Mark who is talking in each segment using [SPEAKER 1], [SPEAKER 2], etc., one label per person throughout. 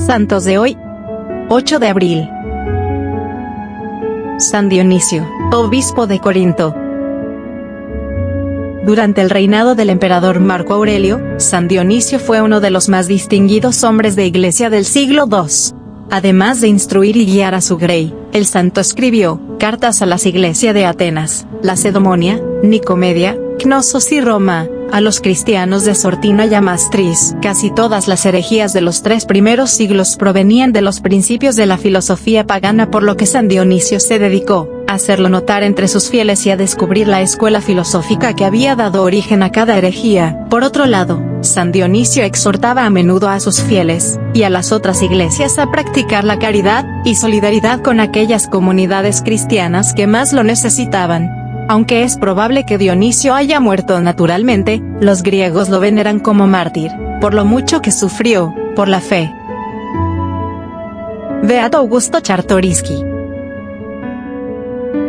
[SPEAKER 1] Santos de hoy, 8 de abril. San Dionisio, obispo de Corinto. Durante el reinado del emperador Marco Aurelio, San Dionisio fue uno de los más distinguidos hombres de iglesia del siglo II. Además de instruir y guiar a su grey, el santo escribió cartas a las iglesias de Atenas, Lacedemonia, Nicomedia, Cnosos y Roma, a los cristianos de Sortino y Amastris. Casi todas las herejías de los 3 primeros siglos provenían de los principios de la filosofía pagana, por lo que San Dionisio se dedicó a hacerlo notar entre sus fieles y a descubrir la escuela filosófica que había dado origen a cada herejía. Por otro lado, San Dionisio exhortaba a menudo a sus fieles y a las otras iglesias a practicar la caridad y solidaridad con aquellas comunidades cristianas que más lo necesitaban. Aunque es probable que Dionisio haya muerto naturalmente, los griegos lo veneran como mártir, por lo mucho que sufrió por la fe. Beato Augusto Czartoryski.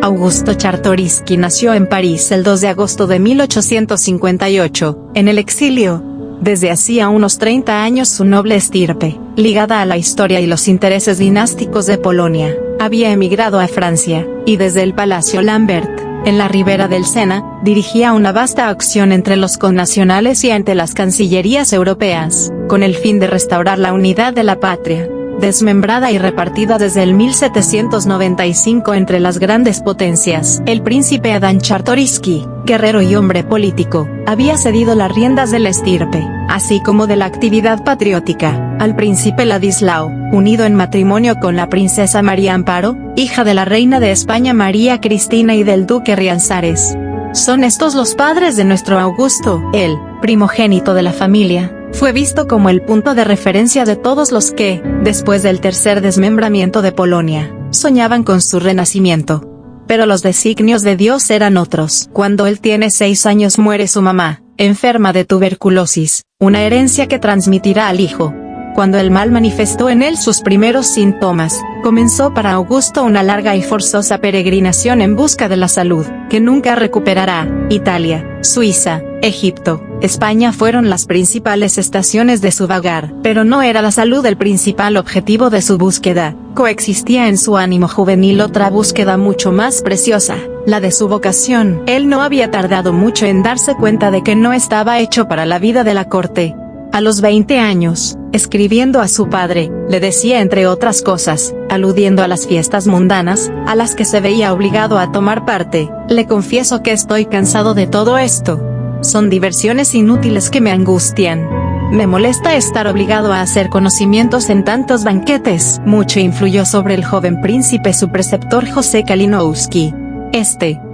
[SPEAKER 1] Augusto Czartoryski nació en París el 2 de agosto de 1858, en el exilio. Desde hacía unos 30 años su noble estirpe, ligada a la historia y los intereses dinásticos de Polonia, había emigrado a Francia, y desde el Palacio Lambert, en la ribera del Sena, dirigía una vasta acción entre los connacionales y ante las cancillerías europeas, con el fin de restaurar la unidad de la patria, desmembrada y repartida desde el 1795 entre las grandes potencias. El príncipe Adam Czartoryski, guerrero y hombre político, había cedido las riendas de la estirpe, así como de la actividad patriótica, al príncipe Ladislao, unido en matrimonio con la princesa María Amparo, hija de la reina de España María Cristina y del duque Rianzares. Son estos los padres de nuestro Augusto. El primogénito de la familia fue visto como el punto de referencia de todos los que, después del tercer desmembramiento de Polonia, soñaban con su renacimiento. Pero los designios de Dios eran otros. Cuando él tiene 6 años muere su mamá, enferma de tuberculosis, una herencia que transmitirá al hijo. Cuando el mal manifestó en él sus primeros síntomas, comenzó para Augusto una larga y forzosa peregrinación en busca de la salud, que nunca recuperará. Italia, Suiza, Egipto, España fueron las principales estaciones de su vagar, pero no era la salud el principal objetivo de su búsqueda. Coexistía en su ánimo juvenil otra búsqueda mucho más preciosa, la de su vocación. Él no había tardado mucho en darse cuenta de que no estaba hecho para la vida de la corte. A los 20 años, escribiendo a su padre, le decía entre otras cosas, aludiendo a las fiestas mundanas, a las que se veía obligado a tomar parte: le confieso que estoy cansado de todo esto. Son diversiones inútiles que me angustian. Me molesta estar obligado a hacer conocimientos en tantos banquetes. Mucho influyó sobre el joven príncipe su preceptor José Kalinowski.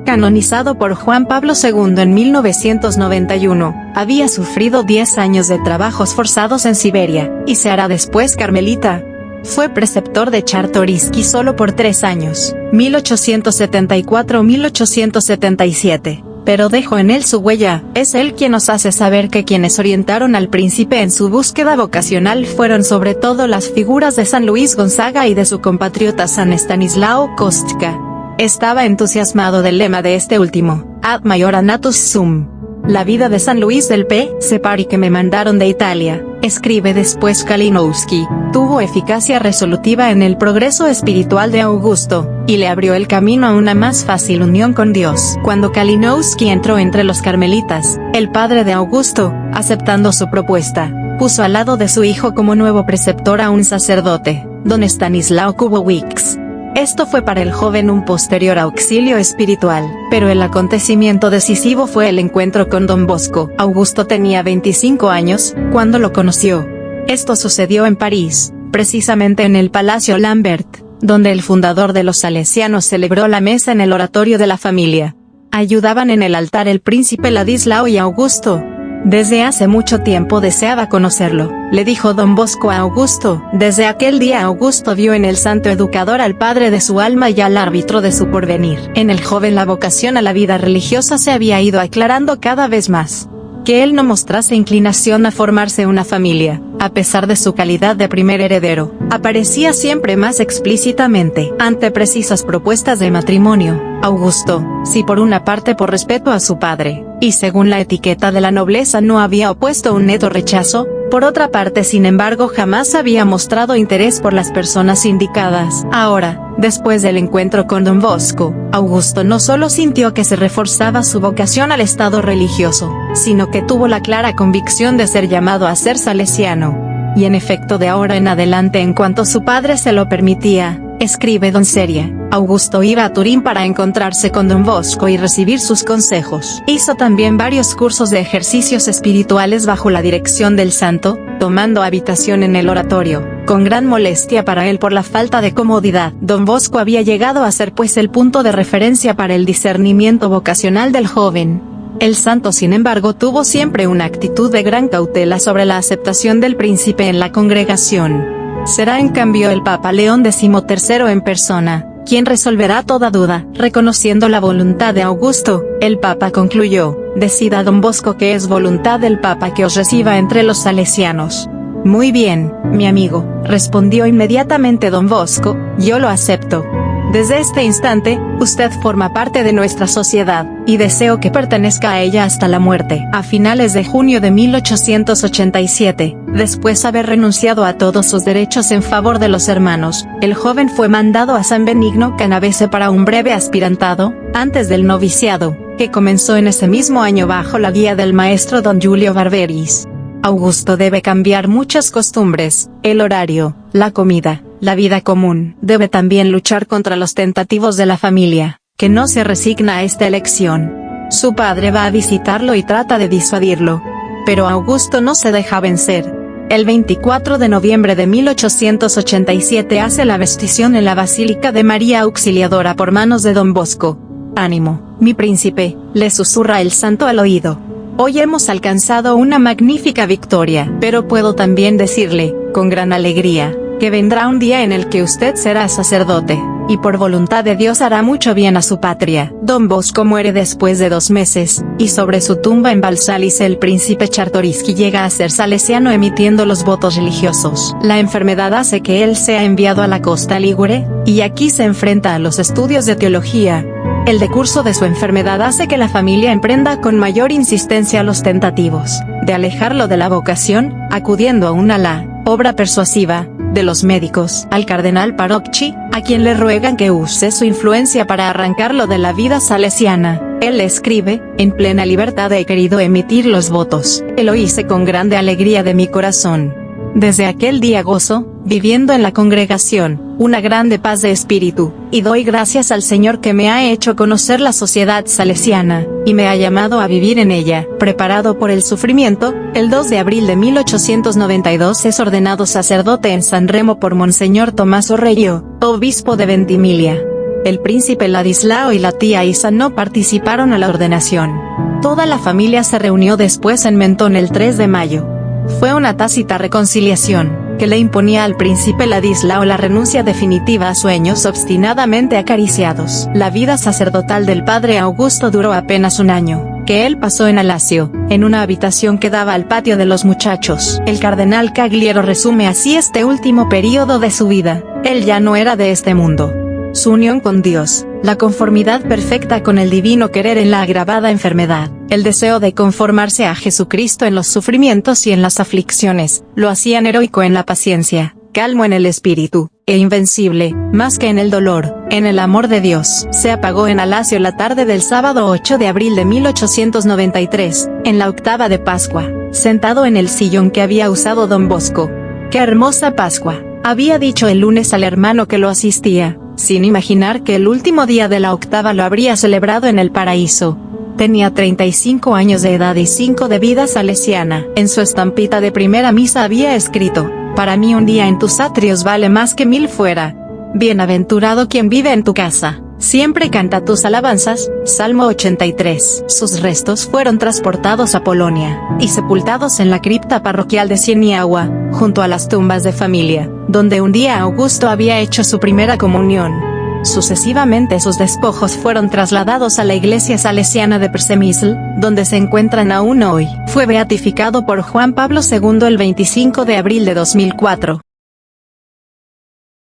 [SPEAKER 1] Canonizado por Juan Pablo II en 1991, había sufrido 10 años de trabajos forzados en Siberia, y se hará después carmelita. Fue preceptor de Czartoryski solo por 3 años, 1874-1877, pero dejó en él su huella. Es él quien nos hace saber que quienes orientaron al príncipe en su búsqueda vocacional fueron sobre todo las figuras de San Luis Gonzaga y de su compatriota San Estanislao Kostka. Estaba entusiasmado del lema de este último, Ad Maiora Natus Sum. La vida de San Luis del Separi que me mandaron de Italia, escribe después Kalinowski, tuvo eficacia resolutiva en el progreso espiritual de Augusto, y le abrió el camino a una más fácil unión con Dios. Cuando Kalinowski entró entre los carmelitas, el padre de Augusto, aceptando su propuesta, puso al lado de su hijo como nuevo preceptor a un sacerdote, don Stanislao Kubowicz. Esto fue para el joven un posterior auxilio espiritual, pero el acontecimiento decisivo fue el encuentro con Don Bosco. Augusto tenía 25 años, cuando lo conoció. Esto sucedió en París, precisamente en el Palacio Lambert, donde el fundador de los salesianos celebró la mesa en el oratorio de la familia. Ayudaban en el altar el príncipe Ladislao y Augusto. Desde hace mucho tiempo deseaba conocerlo, le dijo Don Bosco a Augusto. Desde aquel día Augusto vio en el santo educador al padre de su alma y al árbitro de su porvenir. En el joven la vocación a la vida religiosa se había ido aclarando cada vez más. Que él no mostrase inclinación a formarse una familia, a pesar de su calidad de primer heredero, aparecía siempre más explícitamente. Ante precisas propuestas de matrimonio, Augusto, si por una parte por respeto a su padre, y según la etiqueta de la nobleza no había opuesto un neto rechazo. Por otra parte, sin embargo, jamás había mostrado interés por las personas indicadas. Ahora, después del encuentro con Don Bosco, Augusto no solo sintió que se reforzaba su vocación al estado religioso, sino que tuvo la clara convicción de ser llamado a ser salesiano. Y en efecto, de ahora en adelante, en cuanto su padre se lo permitía, escribe Don Seria, Augusto iba a Turín para encontrarse con Don Bosco y recibir sus consejos. Hizo también varios cursos de ejercicios espirituales bajo la dirección del santo, tomando habitación en el oratorio, con gran molestia para él por la falta de comodidad. Don Bosco había llegado a ser pues el punto de referencia para el discernimiento vocacional del joven. El santo, sin embargo, tuvo siempre una actitud de gran cautela sobre la aceptación del príncipe en la congregación. Será en cambio el Papa León XIII en persona quien resolverá toda duda. Reconociendo la voluntad de Augusto, el Papa concluyó: decida Don Bosco que es voluntad del Papa que os reciba entre los salesianos. Muy bien, mi amigo, respondió inmediatamente Don Bosco, yo lo acepto. Desde este instante, usted forma parte de nuestra sociedad, y deseo que pertenezca a ella hasta la muerte. A finales de junio de 1887, después de haber renunciado a todos sus derechos en favor de los hermanos, el joven fue mandado a San Benigno Canavese para un breve aspirantado, antes del noviciado, que comenzó en ese mismo año bajo la guía del maestro Don Giulio Barberis. Augusto debe cambiar muchas costumbres, el horario, la comida, la vida común. Debe también luchar contra los tentativos de la familia, que no se resigna a esta elección. Su padre va a visitarlo y trata de disuadirlo. Pero Augusto no se deja vencer. El 24 de noviembre de 1887 hace la vestición en la Basílica de María Auxiliadora por manos de Don Bosco. Ánimo, mi príncipe, le susurra el santo al oído. Hoy hemos alcanzado una magnífica victoria, pero puedo también decirle, con gran alegría, que vendrá un día en el que usted será sacerdote, y por voluntad de Dios hará mucho bien a su patria. Don Bosco muere después de 2 meses, y sobre su tumba en Balsalice el príncipe Czartoryski llega a ser salesiano emitiendo los votos religiosos. La enfermedad hace que él sea enviado a la costa ligure, y aquí se enfrenta a los estudios de teología. El decurso de su enfermedad hace que la familia emprenda con mayor insistencia los tentativos de alejarlo de la vocación, acudiendo aún a la obra persuasiva de los médicos, al cardenal Parocchi, a quien le ruegan que use su influencia para arrancarlo de la vida salesiana. Él le escribe: en plena libertad he querido emitir los votos, lo hice con grande alegría de mi corazón. Desde aquel día gozo, viviendo en la congregación, una grande paz de espíritu, y doy gracias al Señor que me ha hecho conocer la sociedad salesiana, y me ha llamado a vivir en ella. Preparado por el sufrimiento, el 2 de abril de 1892 es ordenado sacerdote en San Remo por Monseñor Tommaso Reggio, obispo de Ventimiglia. El príncipe Ladislao y la tía Isa no participaron a la ordenación. Toda la familia se reunió después en Mentón el 3 de mayo. Fue una tácita reconciliación, que le imponía al príncipe Ladislao la renuncia definitiva a sueños obstinadamente acariciados. La vida sacerdotal del padre Augusto duró apenas 1 año, que él pasó en Alacio, en una habitación que daba al patio de los muchachos. El cardenal Cagliero resume así este último período de su vida: él ya no era de este mundo. Su unión con Dios, la conformidad perfecta con el divino querer en la agravada enfermedad, el deseo de conformarse a Jesucristo en los sufrimientos y en las aflicciones, lo hacían heroico en la paciencia, calmo en el espíritu, e invencible, más que en el dolor, en el amor de Dios. Se apagó en Alacio la tarde del sábado 8 de abril de 1893, en la octava de Pascua, sentado en el sillón que había usado Don Bosco. ¡Qué hermosa Pascua!, había dicho el lunes al hermano que lo asistía, sin imaginar que el último día de la octava lo habría celebrado en el paraíso. Tenía 35 años de edad y 5 de vida salesiana. En su estampita de primera misa había escrito: para mí un día en tus atrios vale más que 1000 fuera. Bienaventurado quien vive en tu casa, siempre canta tus alabanzas. Salmo 83. Sus restos fueron transportados a Polonia, y sepultados en la cripta parroquial de Sieniawa, junto a las tumbas de familia, donde un día Augusto había hecho su primera comunión. Sucesivamente sus despojos fueron trasladados a la iglesia salesiana de Przemysl, donde se encuentran aún hoy. Fue beatificado por Juan Pablo II el 25 de abril de 2004.